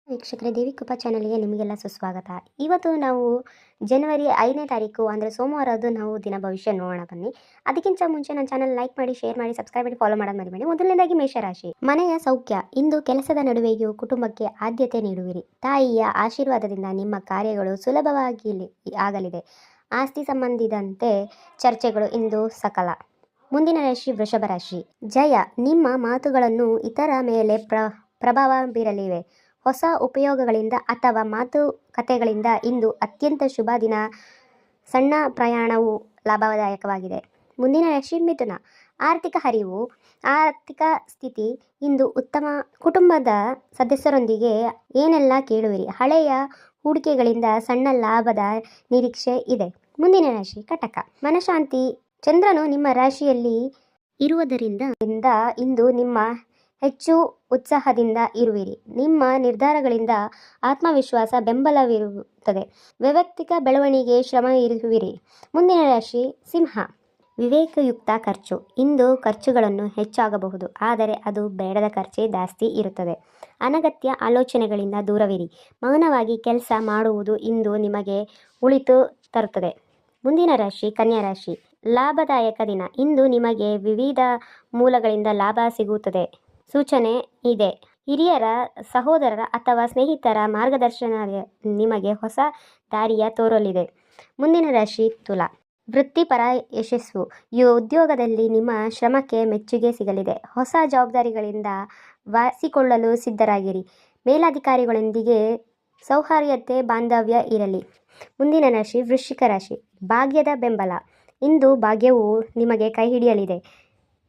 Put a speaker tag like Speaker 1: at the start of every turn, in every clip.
Speaker 1: ವೀಕ್ಷಕರೇ, ದೇವಿ ಕೃಪಾ ಚಾನಲ್ಗೆ ನಿಮಗೆಲ್ಲ ಸುಸ್ವಾಗತ. ಇವತ್ತು ನಾವು ಜನವರಿ 5ನೇ ತಾರೀಕು ಅಂದರೆ ಸೋಮವಾರದ್ದು ನಾವು ದಿನ ಭವಿಷ್ಯ ನೋಡೋಣ ಬನ್ನಿ. ಅದಕ್ಕಿಂತ ಮುಂಚೆ ನನ್ನ ಚಾನಲ್ ಲೈಕ್ ಮಾಡಿ, ಶೇರ್ ಮಾಡಿ, ಸಬ್ಸ್ಕ್ರೈಬ್ ಮಾಡಿ, ಫಾಲೋ ಮಾಡೋದು ಮರಿಬೇಡಿ. ಮೊದಲನೇದಾಗಿ ಮೇಷರಾಶಿ. ಮನೆಯ ಸೌಖ್ಯ. ಇಂದು ಕೆಲಸದ ನಡುವೆಯೂ ಕುಟುಂಬಕ್ಕೆ ಆದ್ಯತೆ ನೀಡುವಿರಿ. ತಾಯಿಯ ಆಶೀರ್ವಾದದಿಂದ ನಿಮ್ಮ ಕಾರ್ಯಗಳು ಸುಲಭವಾಗಿ ಆಗಲಿದೆ. ಆಸ್ತಿ ಸಂಬಂಧಿಸಿದಂತೆ ಚರ್ಚೆಗಳು ಇಂದು ಸಕಲ. ಮುಂದಿನ ರಾಶಿ ವೃಷಭ ರಾಶಿ. ಜಯ. ನಿಮ್ಮ ಮಾತುಗಳನ್ನು ಇತರ ಮೇಲೆ ಪ್ರಭಾವ ಬೀರಲಿವೆ. ಹೊಸ ಉಪಯೋಗಗಳಿಂದ ಅಥವಾ ಮಾತುಕತೆಗಳಿಂದ ಇಂದು ಅತ್ಯಂತ ಶುಭ ದಿನ. ಸಣ್ಣ ಪ್ರಯಾಣವು ಲಾಭದಾಯಕವಾಗಿದೆ. ಮುಂದಿನ ರಾಶಿ ಮಿಥುನ. ಆರ್ಥಿಕ ಹರಿವು. ಆರ್ಥಿಕ ಸ್ಥಿತಿ ಇಂದು ಉತ್ತಮ. ಕುಟುಂಬದ ಸದಸ್ಯರೊಂದಿಗೆ ಏನೆಲ್ಲ ಕೇಳುವಿರಿ. ಹಳೆಯ ಹೂಡಿಕೆಗಳಿಂದ ಸಣ್ಣ ಲಾಭದ ನಿರೀಕ್ಷೆ ಇದೆ. ಮುಂದಿನ ರಾಶಿ ಕಟಕ. ಮನಃಶಾಂತಿ. ಚಂದ್ರನು ನಿಮ್ಮ ರಾಶಿಯಲ್ಲಿ ಇರುವುದರಿಂದ ಇಂದು ನಿಮ್ಮ ಹೆಚ್ಚು ಉತ್ಸಾಹದಿಂದ ಇರುವಿರಿ. ನಿಮ್ಮ ನಿರ್ಧಾರಗಳಿಂದ ಆತ್ಮವಿಶ್ವಾಸ ಬೆಂಬಲವಿರುತ್ತದೆ. ವೈಯಕ್ತಿಕ ಬೆಳವಣಿಗೆ ಶ್ರಮ ಇರುವಿರಿ. ಮುಂದಿನ ರಾಶಿ ಸಿಂಹ. ವಿವೇಕಯುಕ್ತ ಖರ್ಚು. ಇಂದು ಖರ್ಚುಗಳನ್ನು ಹೆಚ್ಚಾಗಬಹುದು, ಆದರೆ ಅದು ಬೇಡದ ಖರ್ಚೇ ಜಾಸ್ತಿ ಇರುತ್ತದೆ. ಅನಗತ್ಯ ಆಲೋಚನೆಗಳಿಂದ ದೂರವಿರಿ. ಮೌನವಾಗಿ ಕೆಲಸ ಮಾಡುವುದು ಇಂದು ನಿಮಗೆ ಉಳಿತು ತರುತ್ತದೆ. ಮುಂದಿನ ರಾಶಿ ಕನ್ಯಾ ರಾಶಿ. ಲಾಭದಾಯಕ ದಿನ. ಇಂದು ನಿಮಗೆ ವಿವಿಧ ಮೂಲಗಳಿಂದ ಲಾಭ ಸಿಗುತ್ತದೆ ಸೂಚನೆ ಇದೆ. ಹಿರಿಯರ, ಸಹೋದರರ ಅಥವಾ ಸ್ನೇಹಿತರ ಮಾರ್ಗದರ್ಶನ ನಿಮಗೆ ಹೊಸ ದಾರಿಯ ತೋರಲಿದೆ. ಮುಂದಿನ ರಾಶಿ ತುಲಾ. ವೃತ್ತಿಪರ ಯಶಸ್ಸು. ಉದ್ಯೋಗದಲ್ಲಿ ನಿಮ್ಮ ಶ್ರಮಕ್ಕೆ ಮೆಚ್ಚುಗೆ ಸಿಗಲಿದೆ. ಹೊಸ ಜವಾಬ್ದಾರಿಗಳಿಂದ ವಹಿಸಿಕೊಳ್ಳಲು ಸಿದ್ಧರಾಗಿರಿ. ಮೇಲಧಿಕಾರಿಗಳೊಂದಿಗೆ ಸೌಹಾರ್ದತೆ ಬಾಂಧವ್ಯ ಇರಲಿ. ಮುಂದಿನ ರಾಶಿ ವೃಶ್ಚಿಕ ರಾಶಿ. ಭಾಗ್ಯದ ಬೆಂಬಲ. ಇಂದು ಭಾಗ್ಯವು ನಿಮಗೆ ಕೈ ಹಿಡಿಯಲಿದೆ.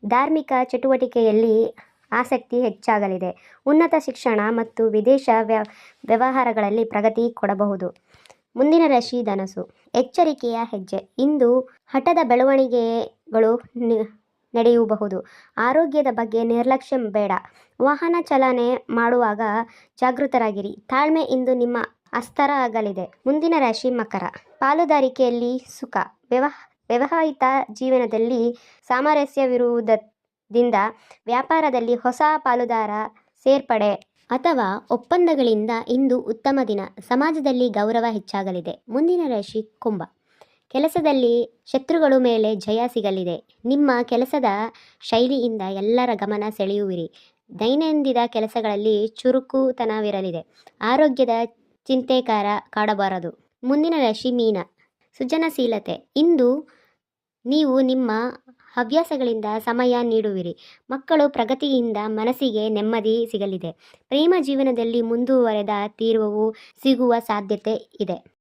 Speaker 1: ಧಾರ್ಮಿಕ ಚಟುವಟಿಕೆಯಲ್ಲಿ ಆಸಕ್ತಿ ಹೆಚ್ಚಾಗಲಿದೆ. ಉನ್ನತ ಶಿಕ್ಷಣ ಮತ್ತು ವಿದೇಶ ವ್ಯವಹಾರಗಳಲ್ಲಿ ಪ್ರಗತಿ ಕೊಡಬಹುದು. ಮುಂದಿನ ರಾಶಿ ಧನಸ್ಸು. ಎಚ್ಚರಿಕೆಯ ಹೆಜ್ಜೆ. ಇಂದು ಹಠದ ಬೆಳವಣಿಗೆಗಳು ನಡೆಯಬಹುದು. ಆರೋಗ್ಯದ ಬಗ್ಗೆ ನಿರ್ಲಕ್ಷ್ಯ ಬೇಡ. ವಾಹನ ಚಾಲನೆ ಮಾಡುವಾಗ ಜಾಗೃತರಾಗಿರಿ. ತಾಳ್ಮೆ ಇಂದು ನಿಮ್ಮ ಅಸ್ತ್ರ ಆಗಲಿದೆ. ಮುಂದಿನ ರಾಶಿ ಮಕರ. ಪಾಲುದಾರಿಕೆಯಲ್ಲಿ ಸುಖ. ವ್ಯವಹಾರಿಕ ಜೀವನದಲ್ಲಿ ಸಾಮರಸ್ಯವಿರುವುದರಿಂದ ವ್ಯಾಪಾರದಲ್ಲಿ ಹೊಸ ಪಾಲುದಾರ ಸೇರ್ಪಡೆ ಅಥವಾ ಒಪ್ಪಂದಗಳಿಂದ ಇಂದು ಉತ್ತಮ ದಿನ. ಸಮಾಜದಲ್ಲಿ ಗೌರವ ಹೆಚ್ಚಾಗಲಿದೆ. ಮುಂದಿನ ರಾಶಿ ಕುಂಭ. ಕೆಲಸದಲ್ಲಿ ಶತ್ರುಗಳ ಮೇಲೆ ಜಯ ಸಿಗಲಿದೆ. ನಿಮ್ಮ ಕೆಲಸದ ಶೈಲಿಯಿಂದ ಎಲ್ಲರ ಗಮನ ಸೆಳೆಯುವಿರಿ. ದೈನಂದಿನ ಕೆಲಸಗಳಲ್ಲಿ ಚುರುಕುತನವಿರಲಿದೆ. ಆರೋಗ್ಯದ ಚಿಂತೆಕಾರ ಕಾಡಬಾರದು. ಮುಂದಿನ ರಾಶಿ ಮೀನ. ಸೃಜನಶೀಲತೆ. ಇಂದು ನೀವು ನಿಮ್ಮ ಹವ್ಯಾಸಗಳಿಂದ ಸಮಯ ನೀಡುವಿರಿ. ಮಕ್ಕಳು ಪ್ರಗತಿಯಿಂದ ಮನಸ್ಸಿಗೆ ನೆಮ್ಮದಿ ಸಿಗಲಿದೆ. ಪ್ರೇಮ ಜೀವನದಲ್ಲಿ ಮುಂದುವರೆದ ತೀರ್ವು ಸಿಗುವ ಸಾಧ್ಯತೆ ಇದೆ.